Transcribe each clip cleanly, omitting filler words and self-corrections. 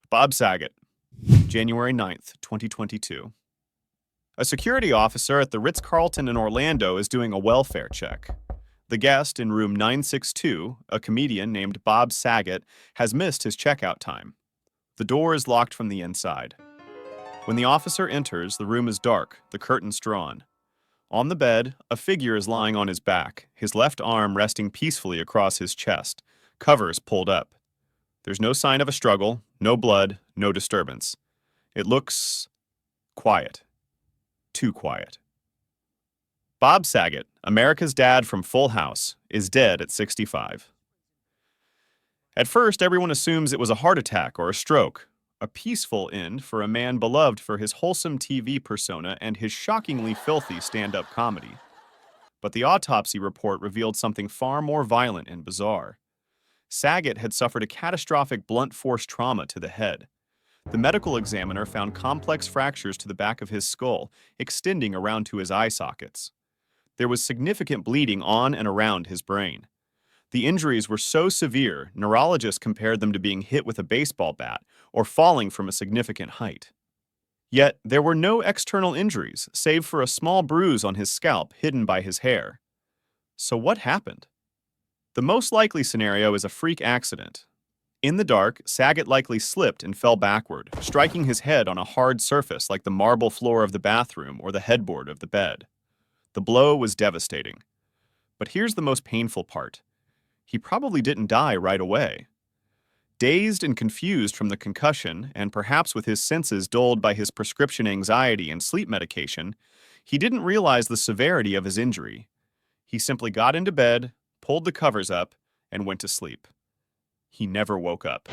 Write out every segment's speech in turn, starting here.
Bob Saget, January 9th, 2022. A security officer at the Ritz-Carlton in Orlando is doing a welfare check. The guest in room 962, a comedian named Bob Saget, has missed his checkout time. The door is locked from the inside. When the officer enters, the room is dark, the curtains drawn. On the bed, a figure is lying on his back, his left arm resting peacefully across his chest, covers pulled up. There's no sign of a struggle, no blood, no disturbance. It looks quiet. Too quiet. Bob Saget, America's dad from Full House, is dead at 65. At first, everyone assumes it was a heart attack or a stroke, a peaceful end for a man beloved for his wholesome TV persona and his shockingly filthy stand-up comedy. But the autopsy report revealed something far more violent and bizarre. Saget had suffered a catastrophic blunt force trauma to the head. The medical examiner found complex fractures to the back of his skull, extending around to his eye sockets. There was significant bleeding on and around his brain. The injuries were so severe, neurologists compared them to being hit with a baseball bat or falling from a significant height. Yet, there were no external injuries, save for a small bruise on his scalp hidden by his hair. So what happened? The most likely scenario is a freak accident. In the dark, Saget likely slipped and fell backward, striking his head on a hard surface like the marble floor of the bathroom or the headboard of the bed. The blow was devastating. But here's the most painful part. He probably didn't die right away. Dazed and confused from the concussion, and perhaps with his senses dulled by his prescription anxiety and sleep medication, he didn't realize the severity of his injury. He simply got into bed, pulled the covers up, and went to sleep. He never woke up.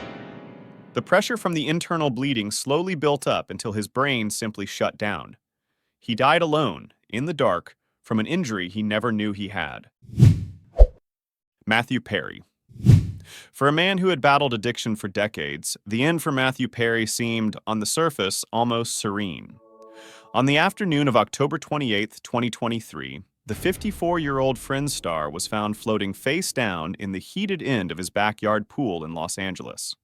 The pressure from the internal bleeding slowly built up until his brain simply shut down. He died alone, in the dark, from an injury he never knew he had. Matthew Perry. For a man who had battled addiction for decades, the end for Matthew Perry seemed, on the surface, almost serene. On the afternoon of October 28, 2023, the 54-year-old Friends star was found floating face down in the heated end of his backyard pool in Los Angeles.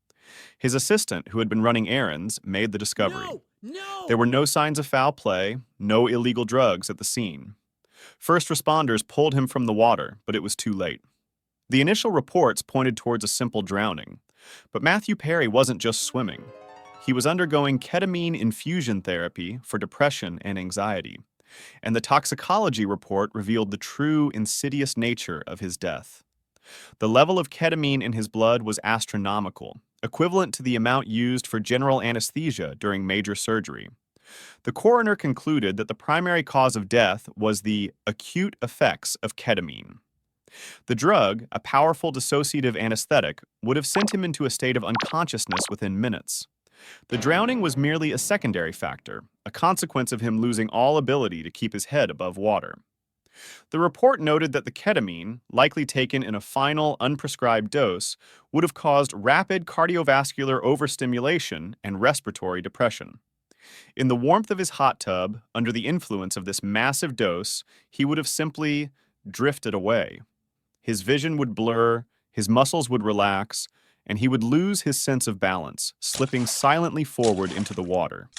His assistant, who had been running errands, made the discovery. No! There were no signs of foul play, no illegal drugs at the scene. First responders pulled him from the water, but it was too late. The initial reports pointed towards a simple drowning, but Matthew Perry wasn't just swimming. He was undergoing ketamine infusion therapy for depression and anxiety, and the toxicology report revealed the true insidious nature of his death. The level of ketamine in his blood was astronomical, equivalent to the amount used for general anesthesia during major surgery. The coroner concluded that the primary cause of death was the acute effects of ketamine. The drug, a powerful dissociative anesthetic, would have sent him into a state of unconsciousness within minutes. The drowning was merely a secondary factor, a consequence of him losing all ability to keep his head above water. The report noted that the ketamine, likely taken in a final, unprescribed dose, would have caused rapid cardiovascular overstimulation and respiratory depression. In the warmth of his hot tub, under the influence of this massive dose, he would have simply drifted away. His vision would blur, his muscles would relax, and he would lose his sense of balance, slipping silently forward into the water.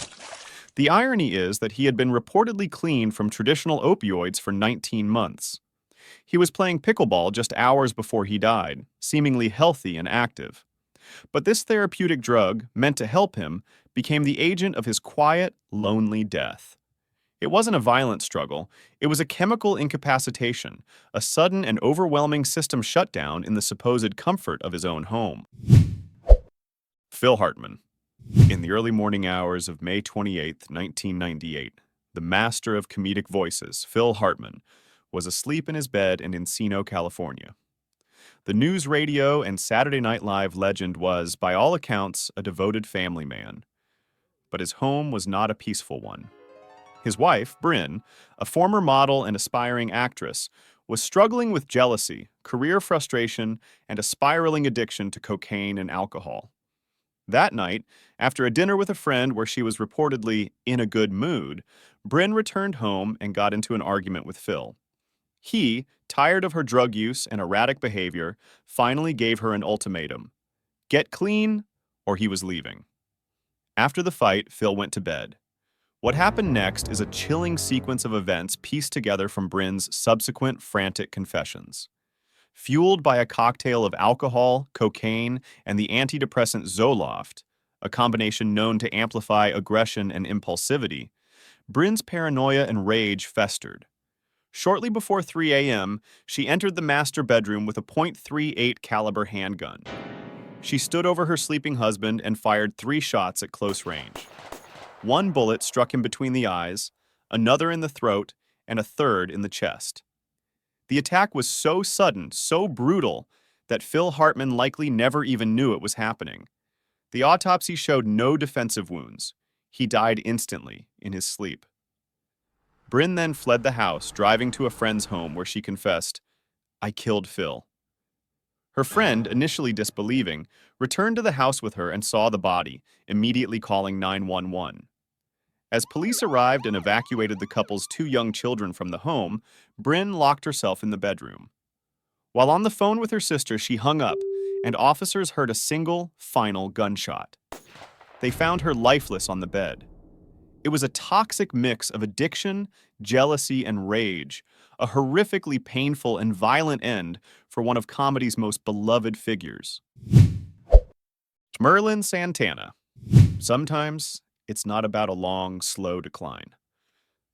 The irony is that he had been reportedly clean from traditional opioids for 19 months. He was playing pickleball just hours before he died, seemingly healthy and active. But this therapeutic drug, meant to help him, became the agent of his quiet, lonely death. It wasn't a violent struggle, it was a chemical incapacitation, a sudden and overwhelming system shutdown in the supposed comfort of his own home. Phil Hartman. In the early morning hours of May 28, 1998, the master of comedic voices, Phil Hartman, was asleep in his bed in Encino, California. The news radio and Saturday Night Live legend was, by all accounts, a devoted family man. But his home was not a peaceful one. His wife, Bryn, a former model and aspiring actress, was struggling with jealousy, career frustration, and a spiraling addiction to cocaine and alcohol. That night, after a dinner with a friend where she was reportedly in a good mood, Bryn returned home and got into an argument with Phil. He, tired of her drug use and erratic behavior, finally gave her an ultimatum: get clean, or he was leaving. After the fight, Phil went to bed. What happened next is a chilling sequence of events pieced together from Bryn's subsequent frantic confessions. Fueled by a cocktail of alcohol, cocaine, and the antidepressant Zoloft, a combination known to amplify aggression and impulsivity, Bryn's paranoia and rage festered. Shortly before 3 a.m., she entered the master bedroom with a .38 caliber handgun. She stood over her sleeping husband and fired 3 shots at close range. One bullet struck him between the eyes, another in the throat, and a third in the chest. The attack was so sudden, so brutal, that Phil Hartman likely never even knew it was happening. The autopsy showed no defensive wounds. He died instantly, in his sleep. Bryn then fled the house, driving to a friend's home where she confessed, "I killed Phil." Her friend, initially disbelieving, returned to the house with her and saw the body, immediately calling 911. As police arrived and evacuated the couple's 2 young children from the home, Bryn locked herself in the bedroom. While on the phone with her sister, she hung up, and officers heard a single, final gunshot. They found her lifeless on the bed. It was a toxic mix of addiction, jealousy, and rage, a horrifically painful and violent end for one of comedy's most beloved figures. Merlin Santana. Sometimes it's not about a long, slow decline.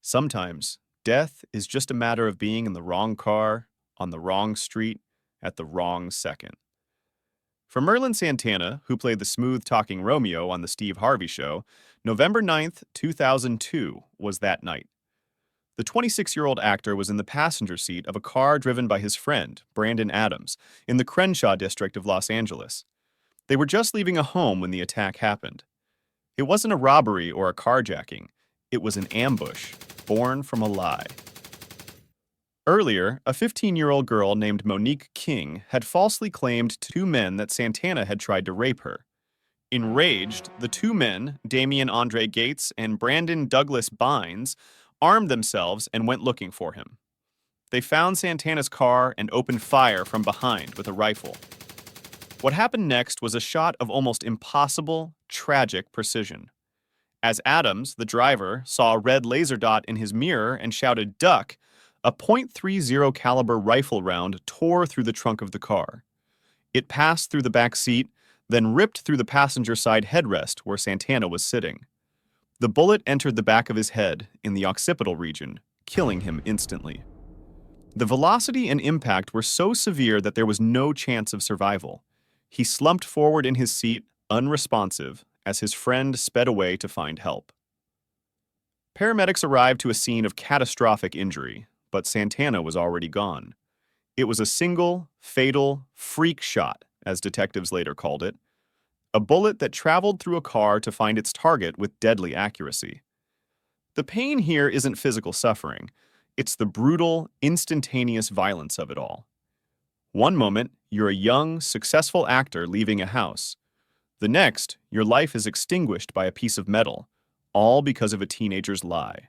Sometimes death is just a matter of being in the wrong car, on the wrong street, at the wrong second. For Merlin Santana, who played the smooth-talking Romeo on The Steve Harvey Show, November 9th, 2002 was that night. The 26-year-old actor was in the passenger seat of a car driven by his friend, Brandon Adams, in the Crenshaw district of Los Angeles. They were just leaving a home when the attack happened. It wasn't a robbery or a carjacking. It was an ambush, born from a lie. Earlier, a 15-year-old girl named Monique King had falsely claimed to 2 men that Santana had tried to rape her. Enraged, the 2 men, Damian Andre Gates and Brandon Douglas Bynes, armed themselves and went looking for him. They found Santana's car and opened fire from behind with a rifle. What happened next was a shot of almost impossible, tragic precision. As Adams, the driver, saw a red laser dot in his mirror and shouted, "Duck!" a .30 caliber rifle round tore through the trunk of the car. It passed through the back seat, then ripped through the passenger side headrest where Santana was sitting. The bullet entered the back of his head in the occipital region, killing him instantly. The velocity and impact were so severe that there was no chance of survival. He slumped forward in his seat, unresponsive, as his friend sped away to find help. Paramedics arrived to a scene of catastrophic injury, but Santana was already gone. It was a single, fatal, freak shot, as detectives later called it, a bullet that traveled through a car to find its target with deadly accuracy. The pain here isn't physical suffering. It's the brutal, instantaneous violence of it all. One moment, you're a young, successful actor leaving a house. The next, your life is extinguished by a piece of metal, all because of a teenager's lie.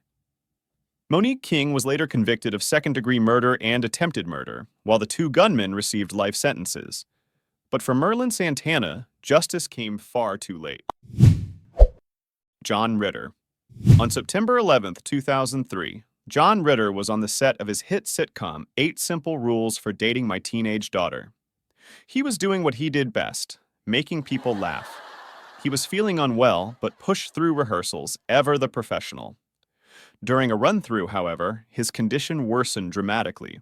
Monique King was later convicted of second-degree murder and attempted murder, while the 2 gunmen received life sentences. But for Merlin Santana, justice came far too late. John Ritter. On September 11th, 2003, John Ritter was on the set of his hit sitcom 8 Simple Rules for Dating My Teenage Daughter. He was doing what he did best, making people laugh. He was feeling unwell, but pushed through rehearsals, ever the professional. During a run-through, however, his condition worsened dramatically.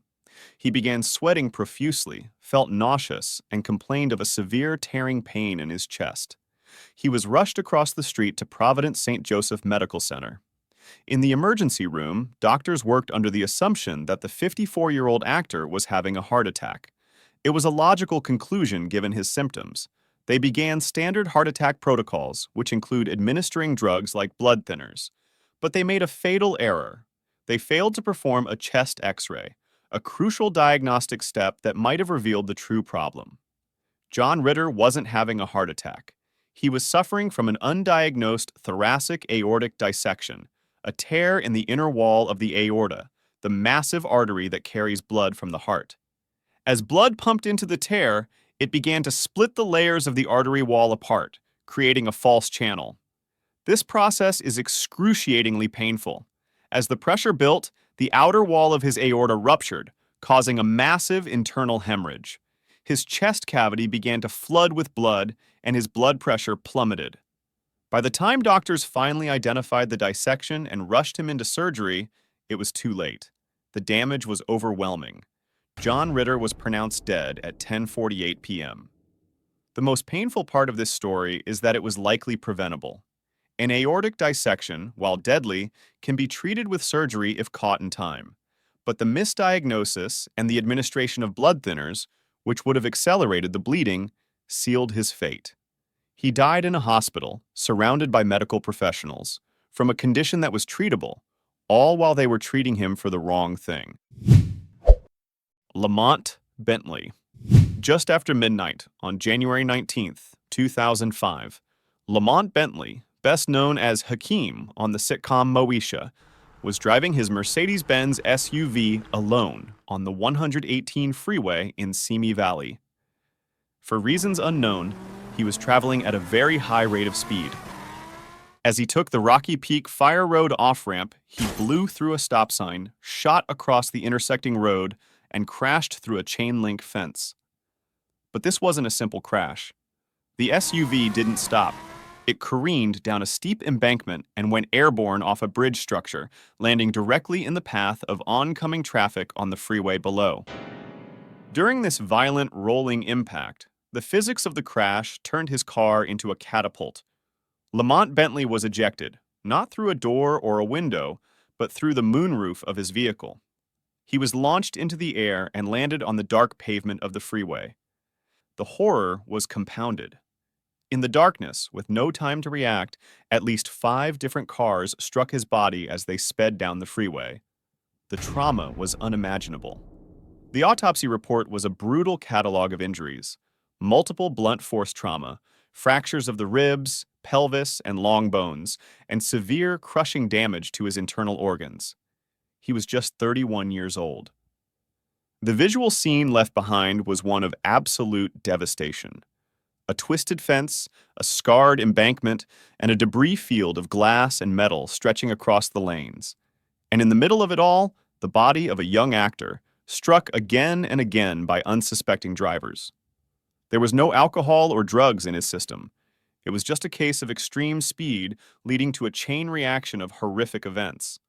He began sweating profusely, felt nauseous, and complained of a severe tearing pain in his chest. He was rushed across the street to Providence St. Joseph Medical Center. In the emergency room, doctors worked under the assumption that the 54-year-old actor was having a heart attack. It was a logical conclusion given his symptoms. They began standard heart attack protocols, which include administering drugs like blood thinners. But they made a fatal error. They failed to perform a chest X-ray, a crucial diagnostic step that might have revealed the true problem. John Ritter wasn't having a heart attack. He was suffering from an undiagnosed thoracic aortic dissection, a tear in the inner wall of the aorta, the massive artery that carries blood from the heart. As blood pumped into the tear, it began to split the layers of the artery wall apart, creating a false channel. This process is excruciatingly painful. As the pressure built, the outer wall of his aorta ruptured, causing a massive internal hemorrhage. His chest cavity began to flood with blood, and his blood pressure plummeted. By the time doctors finally identified the dissection and rushed him into surgery, it was too late. The damage was overwhelming. John Ritter was pronounced dead at 10:48 p.m. The most painful part of this story is that it was likely preventable. An aortic dissection, while deadly, can be treated with surgery if caught in time. But the misdiagnosis and the administration of blood thinners, which would have accelerated the bleeding, sealed his fate. He died in a hospital, surrounded by medical professionals, from a condition that was treatable, all while they were treating him for the wrong thing. Lamont Bentley. Just after midnight on January 19th, 2005, Lamont Bentley, best known as Hakeem on the sitcom Moesha, was driving his Mercedes-Benz SUV alone on the 118 freeway in Simi Valley. For reasons unknown, he was traveling at a very high rate of speed. As he took the Rocky Peak Fire Road off-ramp, he blew through a stop sign, shot across the intersecting road, and crashed through a chain-link fence. But this wasn't a simple crash. The SUV didn't stop. It careened down a steep embankment and went airborne off a bridge structure, landing directly in the path of oncoming traffic on the freeway below. During this violent rolling impact, the physics of the crash turned his car into a catapult. Lamont Bentley was ejected, not through a door or a window, but through the moonroof of his vehicle. He was launched into the air and landed on the dark pavement of the freeway. The horror was compounded. In the darkness, with no time to react, at least 5 different cars struck his body as they sped down the freeway. The trauma was unimaginable. The autopsy report was a brutal catalog of injuries: multiple blunt force trauma, fractures of the ribs, pelvis, and long bones, and severe crushing damage to his internal organs. He was just 31 years old. The visual scene left behind was one of absolute devastation. A twisted fence, a scarred embankment, and a debris field of glass and metal stretching across the lanes. And in the middle of it all, the body of a young actor, struck again and again by unsuspecting drivers. There was no alcohol or drugs in his system. It was just a case of extreme speed leading to a chain reaction of horrific events.